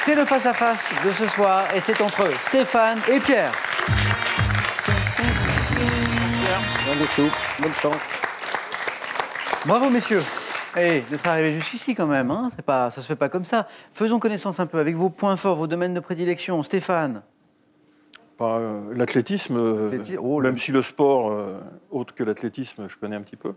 C'est le face-à-face de ce soir et c'est entre Stéphane et Pierre. Rien du tout. Bonne chance. Bravo, messieurs. Et d'être arrivés jusqu'ici quand même, hein, ça se fait pas comme ça. Faisons connaissance un peu avec vos points forts, vos domaines de prédilection. Stéphane. L'athlétisme, même si le sport, autre que l'athlétisme, je connais un petit peu.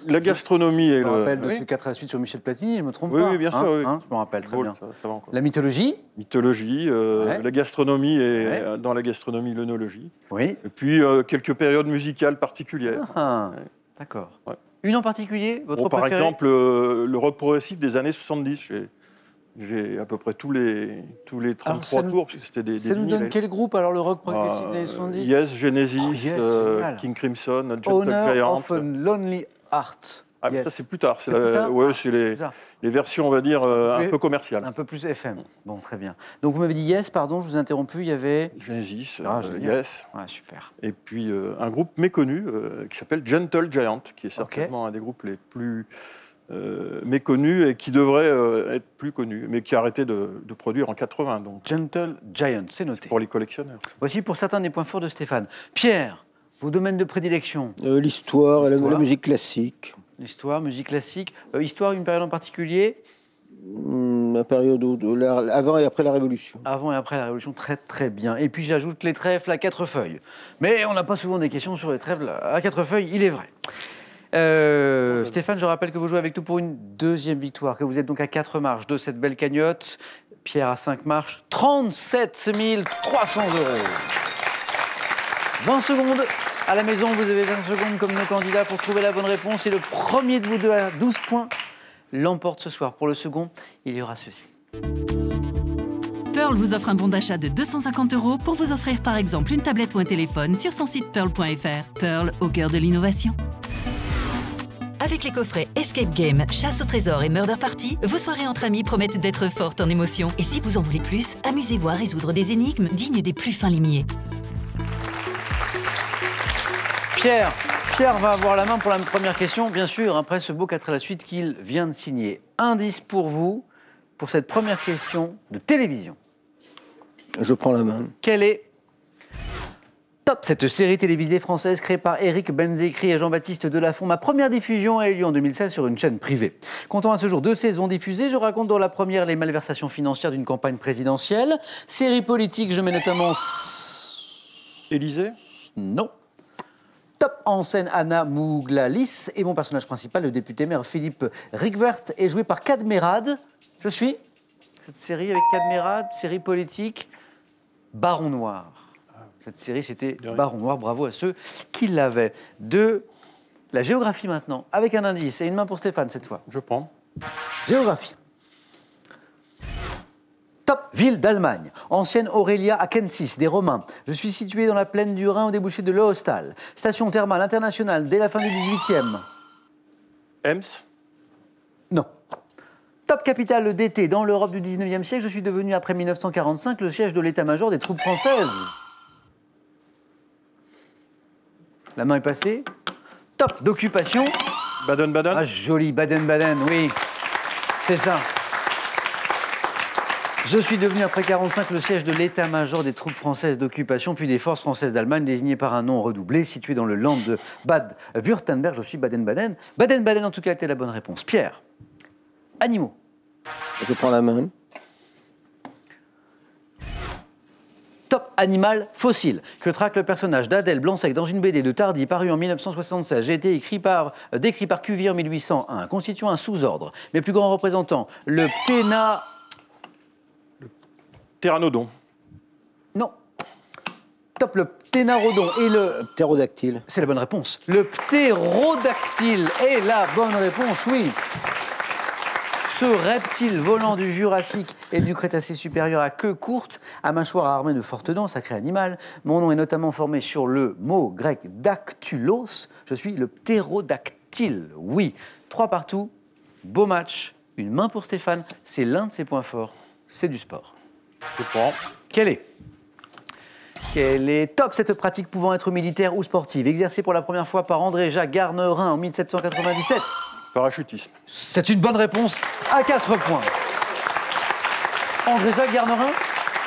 La gastronomie et je me rappelle de ce 4 à la suite sur Michel Platini, je ne me trompe pas. Oui, bien sûr. Oui. Je me rappelle très bien. Ça va encore. La mythologie. La gastronomie et dans la gastronomie, l'œnologie. Oui. Et puis quelques périodes musicales particulières. D'accord. Ouais. Une en particulier, votre préférée? Par exemple, le rock progressif des années 70. J'ai à peu près tous les 33 tours, parce que c'était des Ça nous donne quel groupe, alors, le rock progressif des années 70? Yes, Genesis, King Crimson, Gentle Giant. of a Lonely Heart. Ah, mais ça, c'est plus tard. C'est les versions, on va dire, un peu commerciales. Un peu plus FM. Bon, très bien. Donc, vous m'avez dit Yes, pardon, je vous ai interrompu, il y avait... Genesis, Yes. Ouais, super. Et puis, un groupe méconnu qui s'appelle Gentle Giant, qui est certainement un des groupes les plus... méconnu et qui devrait être plus connu, mais qui a arrêté de produire en 80. Donc. Gentle Giant, c'est noté. Pour les collectionneurs. Voici pour certains des points forts de Stéphane. Pierre, vos domaines de prédilection? L'histoire et la musique classique. L'histoire, musique classique. Histoire, une période en particulier? La période avant et après la Révolution. Avant et après la Révolution, très très bien. Et puis j'ajoute les trèfles à 4 feuilles. Mais on n'a pas souvent des questions sur les trèfles à 4 feuilles, il est vrai. Stéphane, je rappelle que vous jouez avec nous pour une deuxième victoire, que vous êtes donc à 4 marches de cette belle cagnotte. Pierre à 5 marches, 37 300 €. 20 secondes à la maison, vous avez 20 secondes comme nos candidats pour trouver la bonne réponse. Et le premier de vous deux à 12 points l'emporte ce soir. Pour le second, il y aura ceci. Pearl vous offre un bon d'achat de 250 € pour vous offrir par exemple une tablette ou un téléphone sur son site pearl.fr. Pearl au cœur de l'innovation. Avec les coffrets Escape Game, Chasse au trésor et Murder Party, vos soirées entre amis promettent d'être fortes en émotions. Et si vous en voulez plus, amusez-vous à résoudre des énigmes dignes des plus fins limiers. Pierre va avoir la main pour la première question, bien sûr, après ce beau 4 à la suite qu'il vient de signer. Indice pour vous, pour cette première question de télévision. Je prends la main. Quelle est Top, cette série télévisée française créée par Éric Benzécry et Jean-Baptiste Delafont. Ma première diffusion a eu lieu en 2016 sur une chaîne privée. Comptant à ce jour 2 saisons diffusées, je raconte dans la première les malversations financières d'une campagne présidentielle. Série politique, je mets notamment... Élysée? Non. Top en scène Anna Mouglalis et mon personnage principal, le député maire Philippe Ricvert, est joué par Cadmerade. Je suis cette série avec Cadmerade, série politique, Baron Noir. Cette série, c'était Baron Noir. Bravo à ceux qui l'avaient. De la géographie maintenant, avec un indice et une main pour Stéphane cette fois. Je prends. Géographie. Top, ville d'Allemagne. Ancienne Aurélia à Kensis, des Romains. Je suis situé dans la plaine du Rhin au débouché de l'Ohostal. Station thermale internationale dès la fin du 18e. Ems? Non. Top capitale d'été dans l'Europe du 19e siècle. Je suis devenu, après 1945, le siège de l'état-major des troupes françaises. La main est passée. Top d'occupation. Baden-Baden. Ah, joli, Baden-Baden, oui. C'est ça. Je suis devenu, après 1945, le siège de l'état-major des troupes françaises d'occupation, puis des forces françaises d'Allemagne, désigné par un nom redoublé, situé dans le land de Bade-Württemberg. Je suis Baden-Baden. Baden-Baden, en tout cas, était la bonne réponse. Pierre, animaux. Je prends la main. Top animal fossile, que traque le personnage d'Adèle Blanc-Sec dans une BD de Tardy parue en 1976. J'ai été décrit par Cuvier en 1801, constituant un sous-ordre. Mes plus grands représentants, le Ptéranodon. Non. Top, le pténarodon et le... Ptérodactyle. C'est la bonne réponse. Le ptérodactyle est la bonne réponse, oui. Ce reptile volant du Jurassique et du Crétacé supérieur à queue courte, à mâchoire armée de fortes dents, sacré animal. Mon nom est notamment formé sur le mot grec dactylos. Je suis le ptérodactyle, oui. 3 partout, beau match, une main pour Stéphane. C'est l'un de ses points forts, c'est du sport. Je prends. Quelle est top cette pratique pouvant être militaire ou sportive, exercée pour la première fois par André-Jacques Garnerin en 1797. Parachutisme. C'est une bonne réponse à 4 points. André-Jacques Garnerin?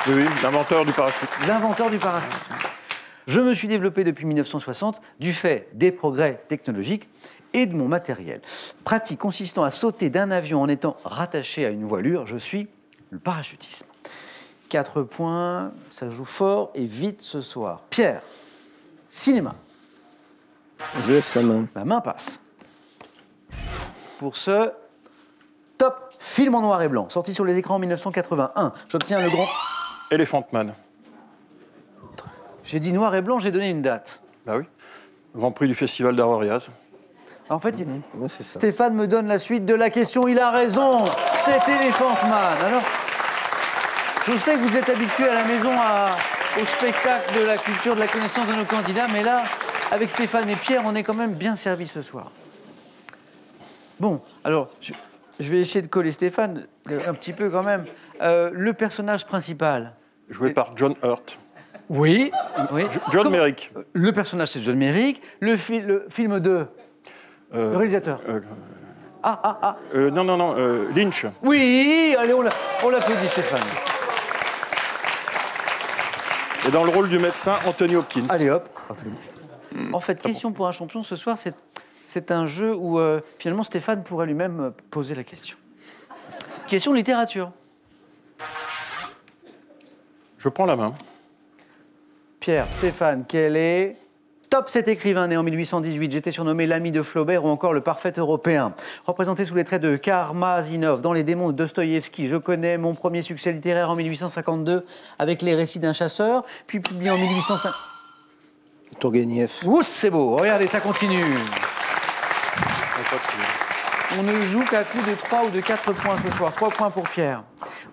Oui, l'inventeur du parachute. L'inventeur du parachute. Je me suis développé depuis 1960 du fait des progrès technologiques et de mon matériel. Pratique consistant à sauter d'un avion en étant rattaché à une voilure, je suis le parachutisme. 4 points, ça joue fort et vite ce soir. Pierre, cinéma. Je laisse la main. La main passe. Pour ce top film en noir et blanc, sorti sur les écrans en 1981, j'obtiens le grand... Elephant Man. J'ai dit noir et blanc, j'ai donné une date. Bah oui. Grand prix du Festival d'Arvoriaz. En fait, Ouais, c'est ça. Stéphane me donne la suite de la question. Il a raison. C'est Elephant Man. Alors, je sais que vous êtes habitués à la maison au spectacle de la culture, de la connaissance de nos candidats, mais là, avec Stéphane et Pierre, on est quand même bien servis ce soir. Bon, alors, je vais essayer de coller Stéphane un petit peu quand même. Le personnage principal. Joué par John Hurt. Oui. oui. John Merrick. Le personnage, c'est John Merrick. Le film 2. Le réalisateur. Non, Lynch. Oui, allez, on l'applaudit, Stéphane. Et dans le rôle du médecin, Anthony Hopkins. Allez, hop. En fait, question pour un champion ce soir, c'est un jeu où finalement Stéphane pourrait lui-même poser la question. Question littérature. Je prends la main. Pierre, Stéphane, quel est... Top, cet écrivain né en 1818, j'étais surnommé l'ami de Flaubert ou encore le parfait européen. Représenté sous les traits de Karmazinov dans Les démons de Dostoïevski, je connais mon premier succès littéraire en 1852 avec Les récits d'un chasseur, puis publié en 1805... Tourguenieff. Ouh, c'est beau, regardez, ça continue. On ne joue qu'à coup de 3 ou de 4 points ce soir. 3 points pour Pierre.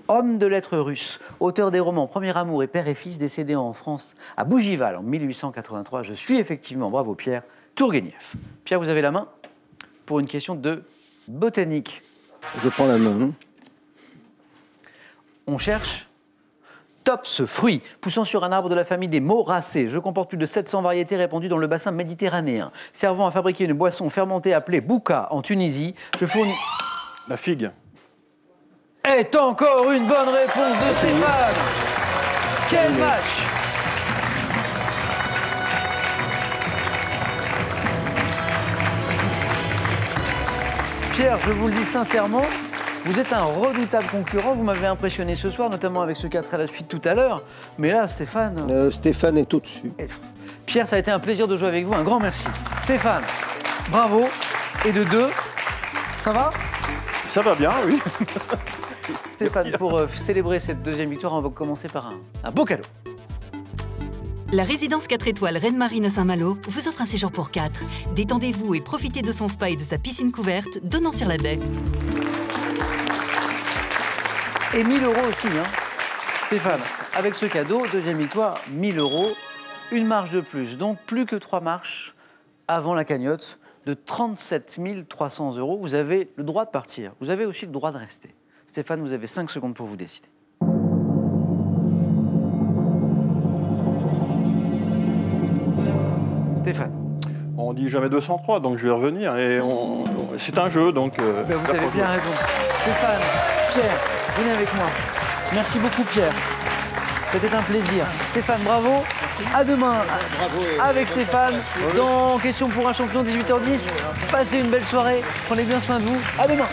Homme de lettres russe, auteur des romans Premier amour et Père et fils, décédé en France à Bougival en 1883. Je suis effectivement, bravo Pierre, Tourguenieff. Pierre, vous avez la main pour une question de botanique. Je prends la main. On cherche top, ce fruit, poussant sur un arbre de la famille des Moracées. Je comporte plus de 700 variétés répandues dans le bassin méditerranéen. Servant à fabriquer une boisson fermentée appelée bouka en Tunisie, je fournis... La figue. Est encore une bonne réponse de Stéphane. Quel match! Pierre, je vous le dis sincèrement, vous êtes un redoutable concurrent. Vous m'avez impressionné ce soir, notamment avec ce 4 à la suite tout à l'heure. Mais là, Stéphane... Stéphane est au-dessus. Pierre, ça a été un plaisir de jouer avec vous. Un grand merci. Stéphane, bravo. Et de 2, ça va? Ça va bien, oui. Stéphane, pour célébrer cette deuxième victoire, on va commencer par un beau cadeau. La résidence 4 étoiles Reine-Marine à Saint-Malo vous offre un séjour pour 4. Détendez-vous et profitez de son spa et de sa piscine couverte donnant sur la baie. Et 1 000 € aussi, hein. Stéphane, avec ce cadeau, deuxième victoire, 1 000 €, une marche de plus. Donc plus que 3 marches avant la cagnotte de 37 300 €. Vous avez le droit de partir. Vous avez aussi le droit de rester. Stéphane, vous avez 5 secondes pour vous décider. Stéphane. On dit jamais 203, donc je vais revenir. Et c'est un jeu, donc... vous avez bien raison. Stéphane, Pierre, venez avec moi. Merci beaucoup, Pierre. C'était un plaisir. Stéphane, bravo. Merci. À demain avec Stéphane dans Question pour un champion, 18h10. Passez une belle soirée. Prenez bien soin de vous. À demain.